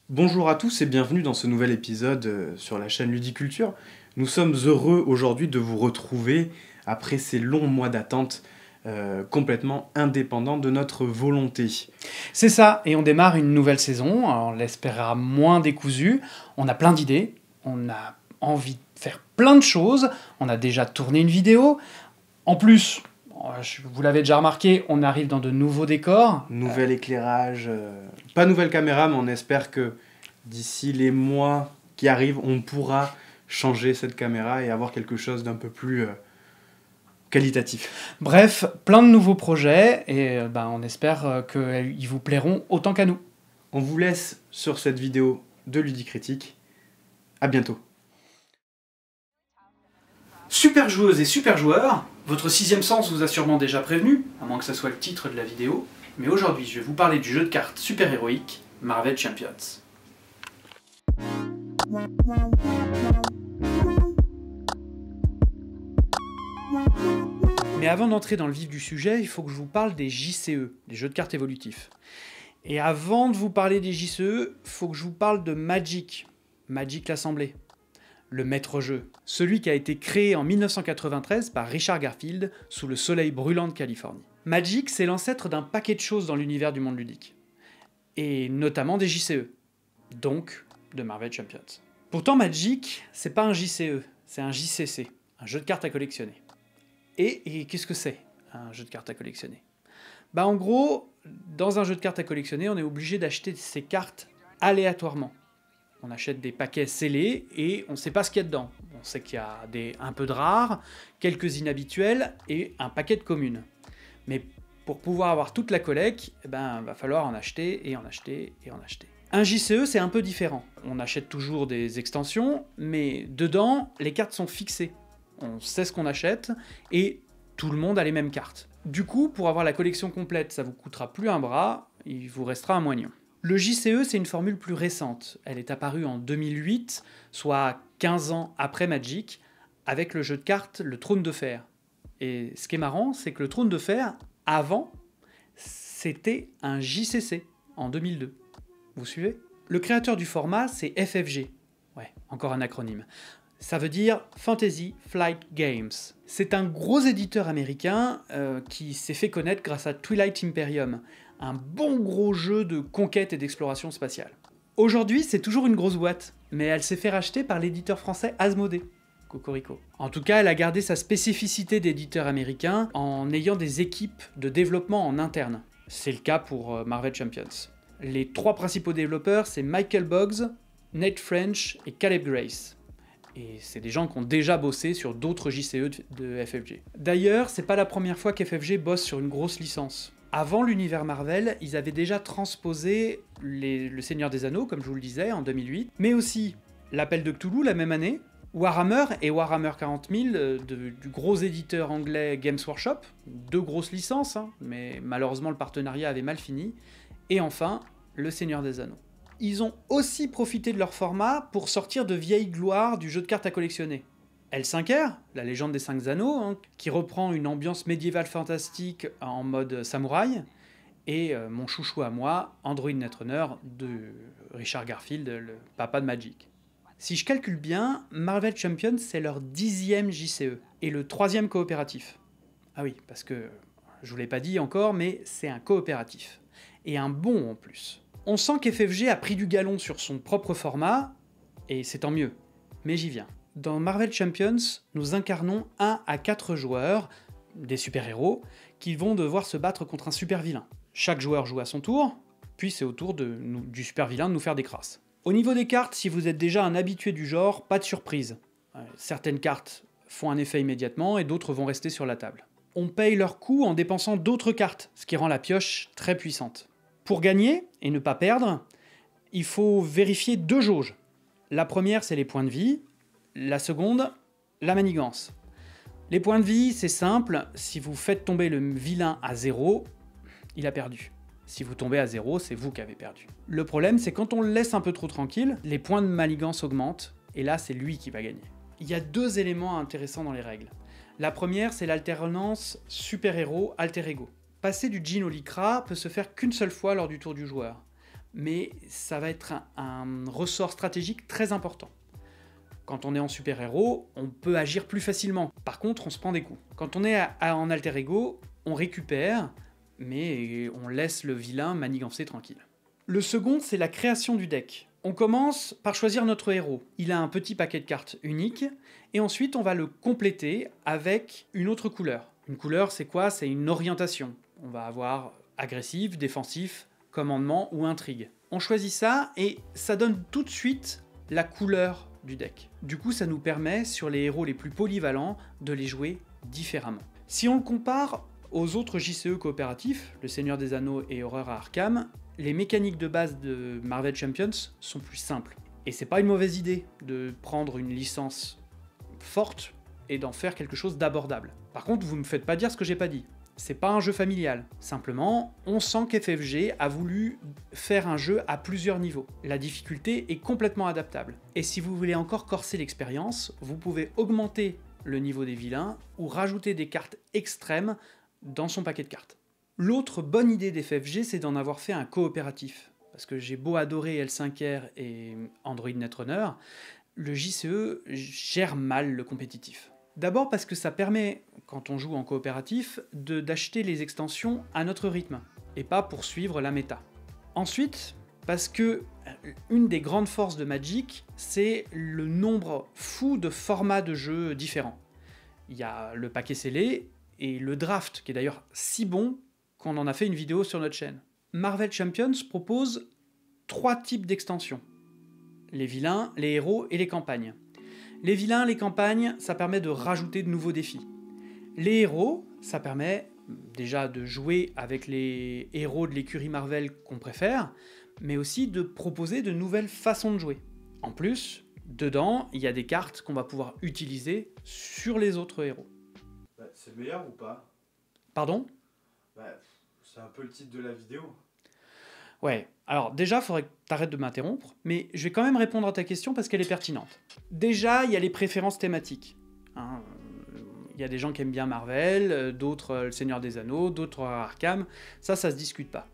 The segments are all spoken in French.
Bonjour à tous et bienvenue dans ce nouvel épisode sur la chaîne Ludiculture. Nous sommes heureux aujourd'hui de vous retrouver après ces longs mois d'attente complètement indépendants de notre volonté. C'est ça, et on démarre une nouvelle saison, on l'espérera moins décousue, on a plein d'idées, on a envie de faire plein de choses, on a déjà tourné une vidéo, en plus, vous l'avez déjà remarqué, on arrive dans de nouveaux décors. Nouvel éclairage, pas nouvelle caméra, mais on espère que d'ici les mois qui arrivent, on pourra changer cette caméra et avoir quelque chose d'un peu plus qualitatif. Bref, plein de nouveaux projets, et on espère qu'ils vous plairont autant qu'à nous. On vous laisse sur cette vidéo de Ludicritique. À bientôt. Super joueuses et super joueurs, votre sixième sens vous a sûrement déjà prévenu, à moins que ce soit le titre de la vidéo, mais aujourd'hui je vais vous parler du jeu de cartes super-héroïque Marvel Champions. Mais avant d'entrer dans le vif du sujet, il faut que je vous parle des JCE, les jeux de cartes évolutifs. Et avant de vous parler des JCE, il faut que je vous parle de Magic, Magic l'Assemblée, le maître-jeu, celui qui a été créé en 1993 par Richard Garfield sous le soleil brûlant de Californie. Magic, c'est l'ancêtre d'un paquet de choses dans l'univers du monde ludique, et notamment des JCE, donc de Marvel Champions. Pourtant Magic, c'est pas un JCE, c'est un JCC, un jeu de cartes à collectionner. Et qu'est-ce que c'est, un jeu de cartes à collectionner ? En gros, dans un jeu de cartes à collectionner, on est obligé d'acheter ces cartes aléatoirement. On achète des paquets scellés et on ne sait pas ce qu'il y a dedans. On sait qu'il y a un peu de rares, quelques inhabituels et un paquet de communes. Mais pour pouvoir avoir toute la collecte, va falloir en acheter et en acheter et en acheter. Un JCE, c'est un peu différent. On achète toujours des extensions, mais dedans, les cartes sont fixées. On sait ce qu'on achète, et tout le monde a les mêmes cartes. Du coup, pour avoir la collection complète, ça vous coûtera plus un bras, il vous restera un moignon. Le JCE, c'est une formule plus récente. Elle est apparue en 2008, soit 15 ans après Magic, avec le jeu de cartes Le Trône de Fer. Et ce qui est marrant, c'est que le Trône de Fer, avant, c'était un JCC, en 2002. Vous suivez ? Le créateur du format, c'est FFG. Ouais, encore un acronyme. Ça veut dire Fantasy Flight Games. C'est un gros éditeur américain qui s'est fait connaître grâce à Twilight Imperium, un bon gros jeu de conquête et d'exploration spatiale. Aujourd'hui, c'est toujours une grosse boîte, mais elle s'est fait racheter par l'éditeur français Asmodée. Cocorico. En tout cas, elle a gardé sa spécificité d'éditeur américain en ayant des équipes de développement en interne. C'est le cas pour Marvel Champions. Les trois principaux développeurs, c'est Michael Boggs, Nate French et Caleb Grace. Et c'est des gens qui ont déjà bossé sur d'autres JCE de FFG. D'ailleurs, c'est pas la première fois qu'FFG bosse sur une grosse licence. Avant l'univers Marvel, ils avaient déjà transposé Le Seigneur des Anneaux, comme je vous le disais, en 2008, mais aussi l'Appel de Cthulhu la même année, Warhammer et Warhammer 40 000 du gros éditeur anglais Games Workshop, deux grosses licences, mais malheureusement le partenariat avait mal fini, et enfin, Le Seigneur des Anneaux. Ils ont aussi profité de leur format pour sortir de vieilles gloires du jeu de cartes à collectionner. L5R, la légende des 5 anneaux, qui reprend une ambiance médiévale fantastique en mode samouraï, et mon chouchou à moi, Android Netrunner de Richard Garfield, le papa de Magic. Si je calcule bien, Marvel Champions c'est leur 10e JCE, et le 3e coopératif. Ah oui, parce que, je vous l'ai pas dit encore, mais c'est un coopératif. Et un bon en plus. On sent qu'FFG a pris du galon sur son propre format, et c'est tant mieux, mais j'y viens. Dans Marvel Champions, nous incarnons 1 à 4 joueurs, des super-héros, qui vont devoir se battre contre un super-vilain. Chaque joueur joue à son tour, puis c'est au tour du super-vilain de nous faire des crasses. Au niveau des cartes, si vous êtes déjà un habitué du genre, pas de surprise. Certaines cartes font un effet immédiatement, et d'autres vont rester sur la table. On paye leur coût en dépensant d'autres cartes, ce qui rend la pioche très puissante. Pour gagner, et ne pas perdre, il faut vérifier 2 jauges. La première, c'est les points de vie. La seconde, la manigance. Les points de vie, c'est simple. Si vous faites tomber le vilain à 0, il a perdu. Si vous tombez à 0, c'est vous qui avez perdu. Le problème, c'est quand on le laisse un peu trop tranquille, les points de manigance augmentent, et là, c'est lui qui va gagner. Il y a 2 éléments intéressants dans les règles. La première, c'est l'alternance super-héros alter ego. Passer du jean au lycra peut se faire qu'une seule fois lors du tour du joueur. mais ça va être un ressort stratégique très important. Quand on est en super-héros, on peut agir plus facilement. Par contre, on se prend des coups. Quand on est en alter ego, on récupère, mais on laisse le vilain manigancer tranquille. Le second, c'est la création du deck. On commence par choisir notre héros. Il a un petit paquet de cartes unique, et ensuite on va le compléter avec une autre couleur. Une couleur, c'est quoi? C'est une orientation. On va avoir agressif, défensif, commandement ou intrigue. On choisit ça, et ça donne tout de suite la couleur du deck. Du coup, ça nous permet, sur les héros les plus polyvalents, de les jouer différemment. Si on le compare aux autres JCE coopératifs, Le Seigneur des Anneaux et Horreur à Arkham, les mécaniques de base de Marvel Champions sont plus simples. Et c'est pas une mauvaise idée de prendre une licence forte et d'en faire quelque chose d'abordable. Par contre, vous me faites pas dire ce que j'ai pas dit. C'est pas un jeu familial. Simplement, on sent qu'FFG a voulu faire un jeu à plusieurs niveaux. La difficulté est complètement adaptable. Et si vous voulez encore corser l'expérience, vous pouvez augmenter le niveau des vilains ou rajouter des cartes extrêmes dans son paquet de cartes. L'autre bonne idée d'FFG, c'est d'en avoir fait un coopératif. Parce que j'ai beau adorer L5R et Android Netrunner, le JCE gère mal le compétitif. D'abord parce que ça permet, quand on joue en coopératif, d'acheter les extensions à notre rythme, et pas pour suivre la méta. Ensuite, parce que une des grandes forces de Magic, c'est le nombre fou de formats de jeux différents. Il y a le paquet scellé, et le draft, qui est d'ailleurs si bon qu'on en a fait une vidéo sur notre chaîne. Marvel Champions propose 3 types d'extensions. Les vilains, les héros et les campagnes. Les vilains, les campagnes, ça permet de rajouter de nouveaux défis. Les héros, ça permet déjà de jouer avec les héros de l'écurie Marvel qu'on préfère, mais aussi de proposer de nouvelles façons de jouer. En plus, dedans, il y a des cartes qu'on va pouvoir utiliser sur les autres héros. C'est meilleur ou pas? Pardon? C'est un peu le titre de la vidéo. Ouais, alors déjà, il faudrait que tu arrêtes de m'interrompre, mais je vais quand même répondre à ta question parce qu'elle est pertinente. Déjà, il y a les préférences thématiques. Il y a des gens qui aiment bien Marvel, d'autres Le Seigneur des Anneaux, d'autres Arkham, ça se discute pas.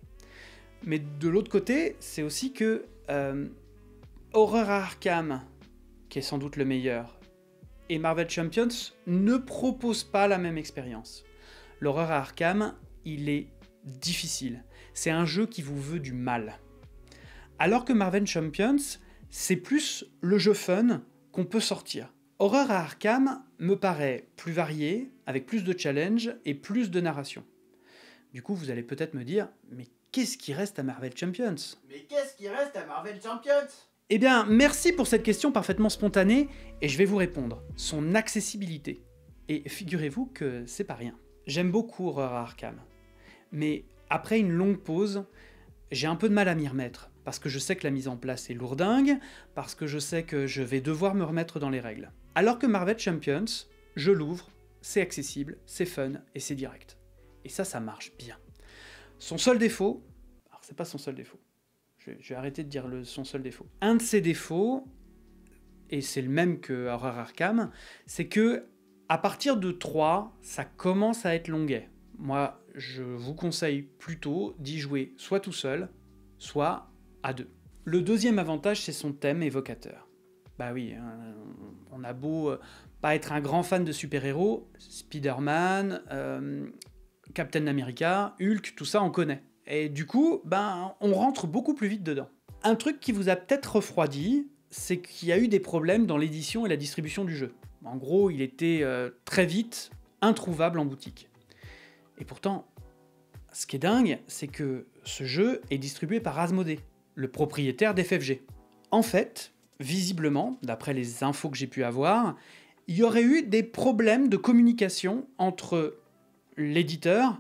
Mais de l'autre côté, c'est aussi que Horreur à Arkham, qui est sans doute le meilleur, et Marvel Champions ne proposent pas la même expérience. L'Horreur à Arkham, il est difficile. C'est un jeu qui vous veut du mal. Alors que Marvel Champions, c'est plus le jeu fun qu'on peut sortir. Horreur à Arkham me paraît plus varié, avec plus de challenge et plus de narration. Du coup, vous allez peut-être me dire, mais qu'est-ce qui reste à Marvel Champions? Eh bien, merci pour cette question parfaitement spontanée, et je vais vous répondre. Son accessibilité. Et figurez-vous que c'est pas rien. J'aime beaucoup Horreur à Arkham. Mais après une longue pause, j'ai un peu de mal à m'y remettre, parce que je sais que la mise en place est lourdingue, parce que je sais que je vais devoir me remettre dans les règles. Alors que Marvel Champions, je l'ouvre, c'est accessible, c'est fun et c'est direct. Et ça marche bien. Son seul défaut, alors c'est pas son seul défaut, je vais arrêter de dire son seul défaut. Un de ses défauts, et c'est le même que Horror Arkham, c'est que à partir de 3, ça commence à être longuet. Moi, je vous conseille plutôt d'y jouer soit tout seul, soit à 2. Le deuxième avantage, c'est son thème évocateur. Bah oui, on a beau pas être un grand fan de super-héros, Spider-Man, Captain America, Hulk, tout ça on connaît. Et du coup, on rentre beaucoup plus vite dedans. Un truc qui vous a peut-être refroidi, c'est qu'il y a eu des problèmes dans l'édition et la distribution du jeu. En gros, il était très vite introuvable en boutique. Et pourtant, ce qui est dingue, c'est que ce jeu est distribué par Asmodée, le propriétaire d'FFG. En fait, visiblement, d'après les infos que j'ai pu avoir, il y aurait eu des problèmes de communication entre l'éditeur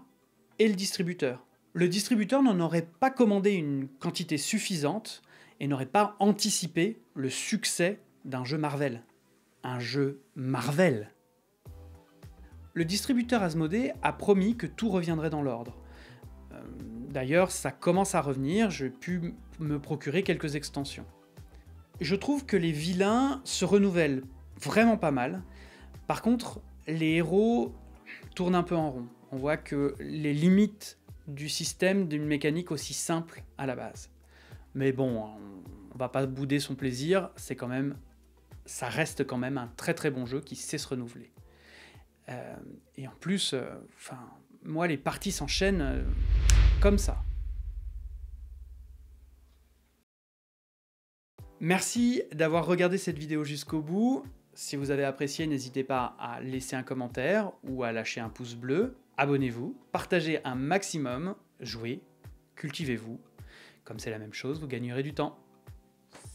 et le distributeur. Le distributeur n'en aurait pas commandé une quantité suffisante et n'aurait pas anticipé le succès d'un jeu Marvel. Un jeu Marvel. Le distributeur Asmodée a promis que tout reviendrait dans l'ordre. D'ailleurs, ça commence à revenir, j'ai pu me procurer quelques extensions. Je trouve que les vilains se renouvellent vraiment pas mal. Par contre, les héros tournent un peu en rond. On voit que les limites du système d'une mécanique aussi simple à la base. Mais bon, on va pas bouder son plaisir, ça reste quand même un très très bon jeu qui sait se renouveler. Et en plus, moi les parties s'enchaînent comme ça. Merci d'avoir regardé cette vidéo jusqu'au bout. Si vous avez apprécié, n'hésitez pas à laisser un commentaire ou à lâcher un pouce bleu. Abonnez-vous, partagez un maximum, jouez, cultivez-vous. Comme c'est la même chose, vous gagnerez du temps.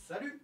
Salut!